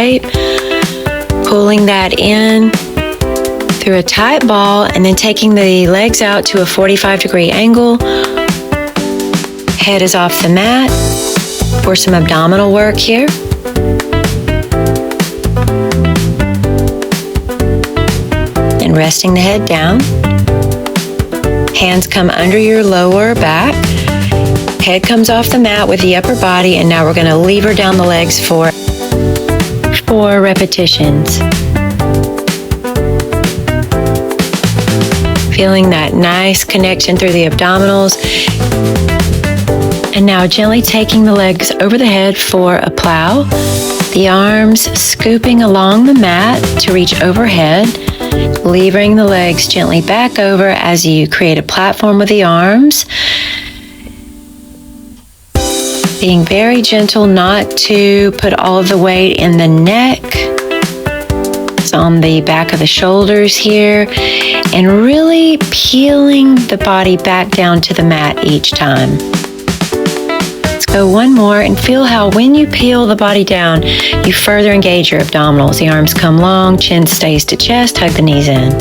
shape, pulling that in through a tight ball, and then taking the legs out to a 45-degree angle. Head is off the mat for some abdominal work here. And resting the head down. Hands come under your lower back. Head comes off the mat with the upper body, and now we're going to lever down the legs for 4 repetitions. Feeling that nice connection through the abdominals. And now gently taking the legs over the head for a plow. The arms scooping along the mat to reach overhead. Levering the legs gently back over as you create a platform with the arms. Being very gentle not to put all of the weight in the neck. It's on the back of the shoulders here. And really peeling the body back down to the mat each time. Let's go one more and feel how when you peel the body down, you further engage your abdominals. The arms come long, chin stays to chest, hug the knees in.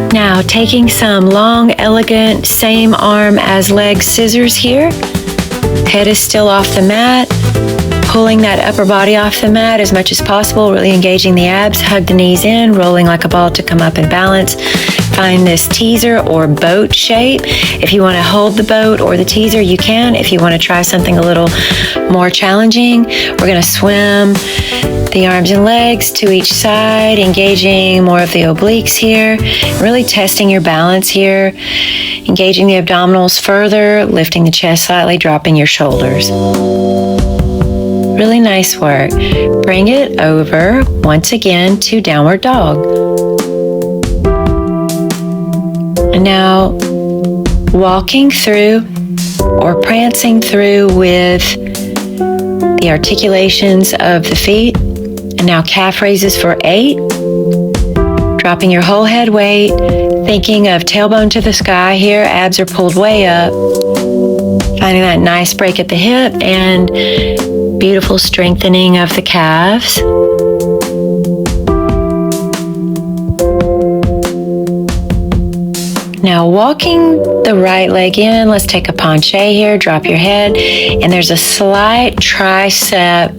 Now taking some long, elegant, same arm as leg scissors here. Head is still off the mat. Pulling that upper body off the mat as much as possible, really engaging the abs, hug the knees in, rolling like a ball to come up and balance. Find this teaser or boat shape. If you want to hold the boat or the teaser, you can. If you want to try something a little more challenging, we're going to swim the arms and legs to each side, engaging more of the obliques here, really testing your balance here, engaging the abdominals further, lifting the chest slightly, dropping your shoulders. Really nice work. Bring it over once again to downward dog. And now walking through or prancing through with the articulations of the feet. And now calf raises for 8. Dropping your whole head weight, thinking of tailbone to the sky here. Abs are pulled way up. Finding that nice break at the hip and beautiful strengthening of the calves. Now walking the right leg in, let's take a Ponshay here, drop your head, and there's a slight tricep.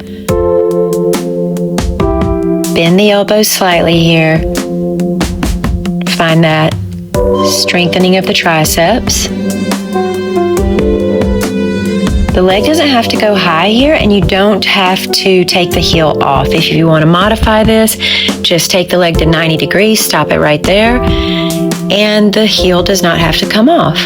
Bend the elbows slightly here. Find that strengthening of the triceps. The leg doesn't have to go high here, and you don't have to take the heel off. If you want to modify this, just take the leg to 90 degrees, stop it right there, and the heel does not have to come off.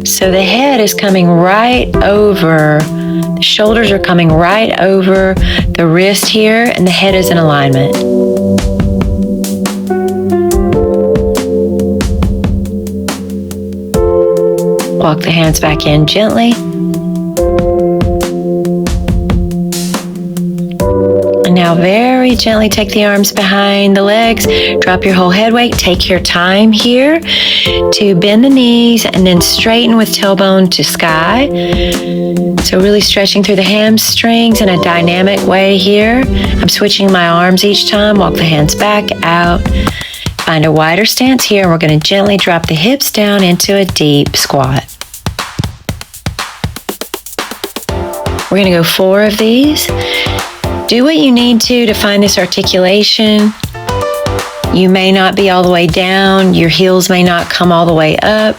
So the head is coming right over, the shoulders are coming right over the wrist here, and the head is in alignment. Walk the hands back in gently. And now very gently take the arms behind the legs. Drop your whole head weight. Take your time here to bend the knees and then straighten with tailbone to sky. So really stretching through the hamstrings in a dynamic way here. I'm switching my arms each time. Walk the hands back out. Find a wider stance here, and we're going to gently drop the hips down into a deep squat. We're going to go 4 of these. Do what you need to find this articulation. You may not be all the way down. Your heels may not come all the way up.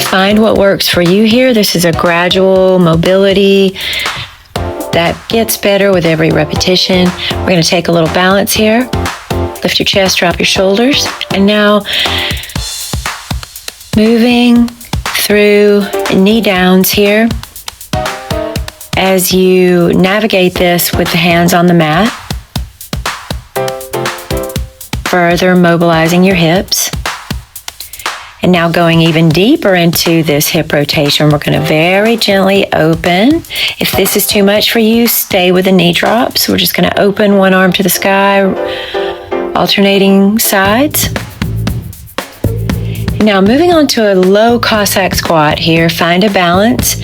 Find what works for you here. This is a gradual mobility that gets better with every repetition. We're going to take a little balance here. Lift your chest, drop your shoulders. And now moving through knee downs here as you navigate this with the hands on the mat. Further mobilizing your hips. And now going even deeper into this hip rotation, we're going to very gently open. If this is too much for you, stay with the knee drops. We're just going to open one arm to the sky, alternating sides. Now moving on to a low Cossack squat here, find a balance.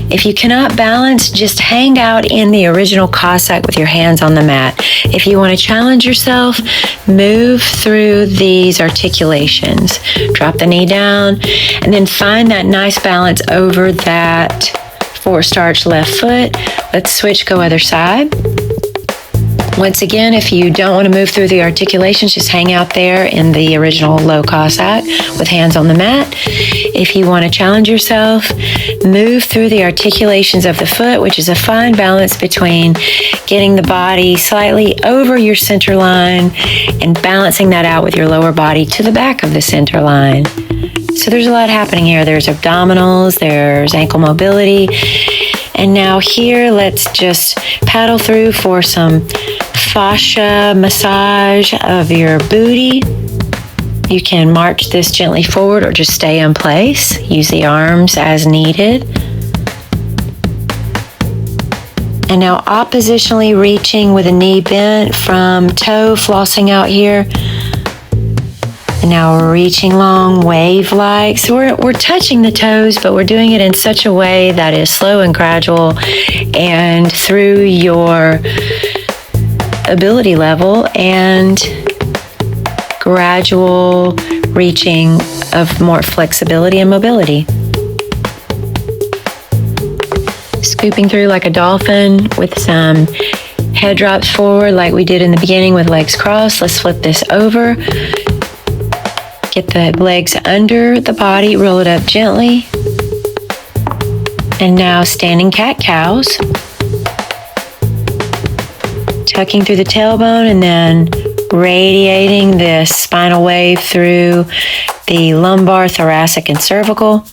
If you cannot balance, just hang out in the original Cossack with your hands on the mat. If you want to challenge yourself, move through these articulations. Drop the knee down and then find that nice balance over that forced arch left foot. Let's switch, go other side. Once again, if you don't want to move through the articulations, just hang out there in the original low Cossack with hands on the mat. If you want to challenge yourself, move through the articulations of the foot, which is a fine balance between getting the body slightly over your center line and balancing that out with your lower body to the back of the center line. So there's a lot happening here. There's abdominals, there's ankle mobility. And now here, let's just paddle through for some fascia massage of your booty. You can march this gently forward or just stay in place. Use the arms as needed. And now oppositionally reaching with a knee bent from toe, flossing out here. And now we're reaching long, wave-like. So we're touching the toes, but we're doing it in such a way that is slow and gradual and through your ability level and gradual reaching of more flexibility and mobility. Scooping through like a dolphin with some head drops forward like we did in the beginning with legs crossed. Let's flip this over. Get the legs under the body, roll it up gently. And now standing cat-cows. Tucking through the tailbone and then radiating this spinal wave through the lumbar, thoracic, and cervical.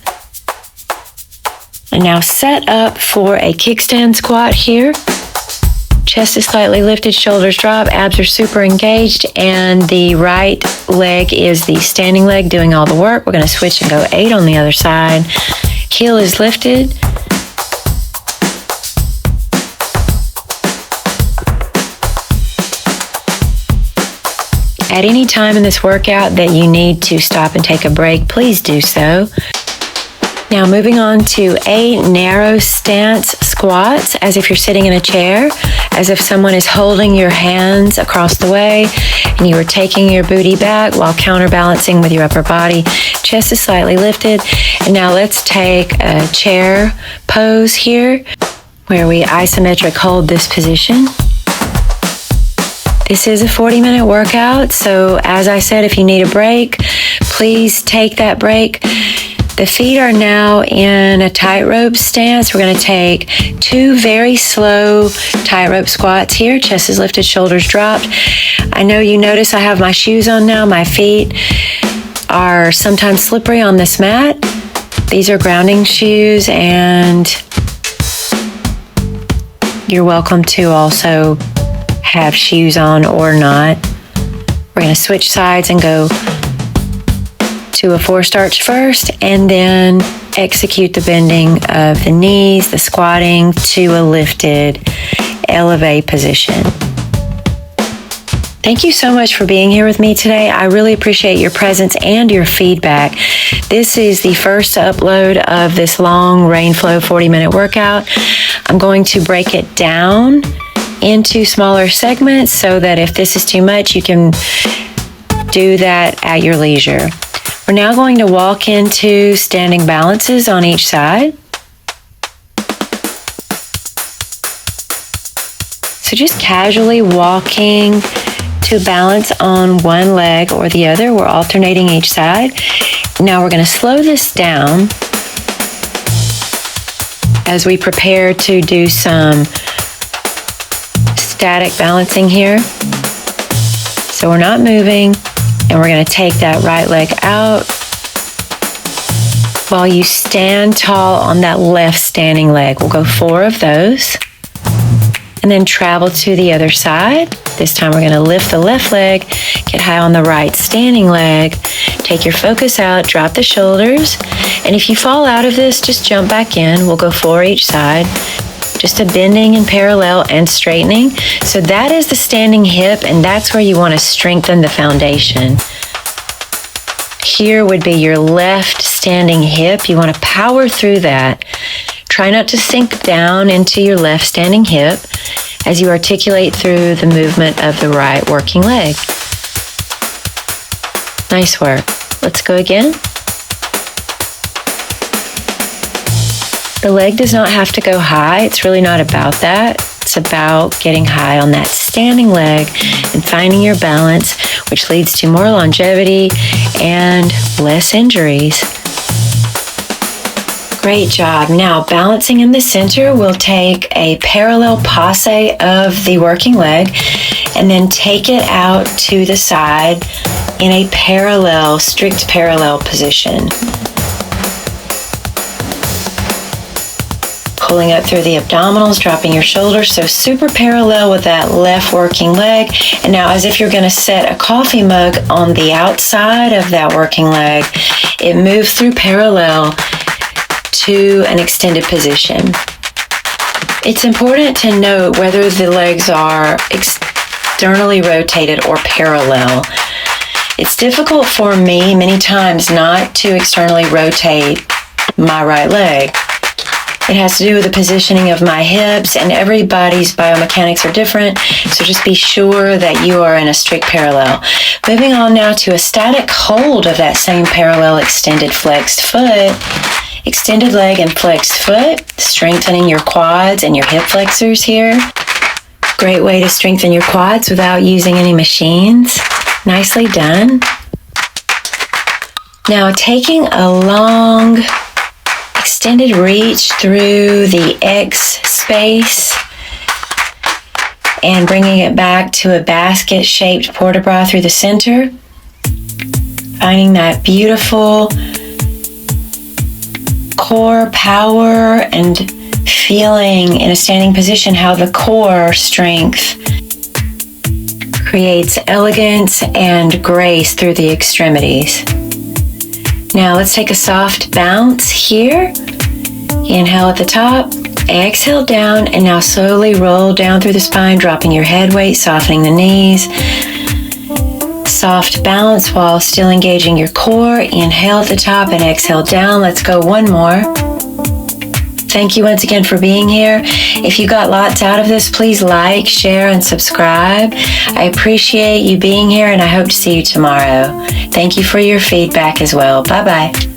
And now set up for a kickstand squat here. Chest is slightly lifted, shoulders drop, abs are super engaged, and the right leg is the standing leg doing all the work. We're going to switch and go 8 on the other side. Heel is lifted. At any time in this workout that you need to stop and take a break, please do so. Now moving on to 8 narrow stance squats, as if you're sitting in a chair, as if someone is holding your hands across the way and you are taking your booty back while counterbalancing with your upper body. Chest is slightly lifted. And now let's take a chair pose here where we isometric hold this position. This is a 40-minute workout, so as I said, if you need a break, please take that break. The feet are now in a tightrope stance. We're going to take 2 very slow tightrope squats here. Chest is lifted, shoulders dropped. I know you notice I have my shoes on now. My feet are sometimes slippery on this mat. These are grounding shoes, and you're welcome to also have shoes on or not. We're going to switch sides and go to a forced arch first, and then execute the bending of the knees, the squatting to a lifted elevate position. Thank you so much for being here with me today. I really appreciate your presence and your feedback. This is the first upload of this long Rainflow 40-minute workout. I'm going to break it down into smaller segments so that if this is too much, you can do that at your leisure. We're now going to walk into standing balances on each side. So just casually walking to balance on one leg or the other. We're alternating each side. Now we're going to slow this down as we prepare to do some static balancing here. So we're not moving, and we're going to take that right leg out while you stand tall on that left standing leg. We'll go 4 of those, and then travel to the other side. This time we're going to lift the left leg, get high on the right standing leg, take your focus out, drop the shoulders, and if you fall out of this, just jump back in. We'll go 4 each side. Just a bending and parallel and straightening. So that is the standing hip, and that's where you want to strengthen the foundation. here would be your left standing hip. You want to power through that. Try not to sink down into your left standing hip as you articulate through the movement of the right working leg. Nice work. Let's go again. The leg does not have to go high. It's really not about that. It's about getting high on that standing leg and finding your balance, which leads to more longevity and less injuries. Great job. Now, balancing in the center, we'll take a parallel passe of the working leg and then take it out to the side in a parallel, strict parallel position. Pulling up through the abdominals, dropping your shoulders, so super parallel with that left working leg. And now, as if you're going to set a coffee mug on the outside of that working leg, it moves through parallel to an extended position. It's important to note whether the legs are externally rotated or parallel. It's difficult for me many times not to externally rotate my right leg. It has to do with the positioning of my hips, and everybody's biomechanics are different, so just be sure that you are in a strict parallel. Moving on now to a static hold of that same parallel extended flexed foot. Extended leg and flexed foot, strengthening your quads and your hip flexors here. Great way to strengthen your quads without using any machines. Nicely done. Now taking a long extended reach through the X space and bringing it back to a basket-shaped port-de-bras through the center. Finding that beautiful core power and feeling in a standing position how the core strength creates elegance and grace through the extremities. Now let's take a soft bounce here. Inhale at the top, exhale down, and now slowly roll down through the spine, dropping your head weight, softening the knees. Soft bounce while still engaging your core. Inhale at the top and exhale down. Let's go one more. Thank you once again for being here. If you got lots out of this, please like, share, and subscribe. I appreciate you being here, and I hope to see you tomorrow. Thank you for your feedback as well. Bye-bye.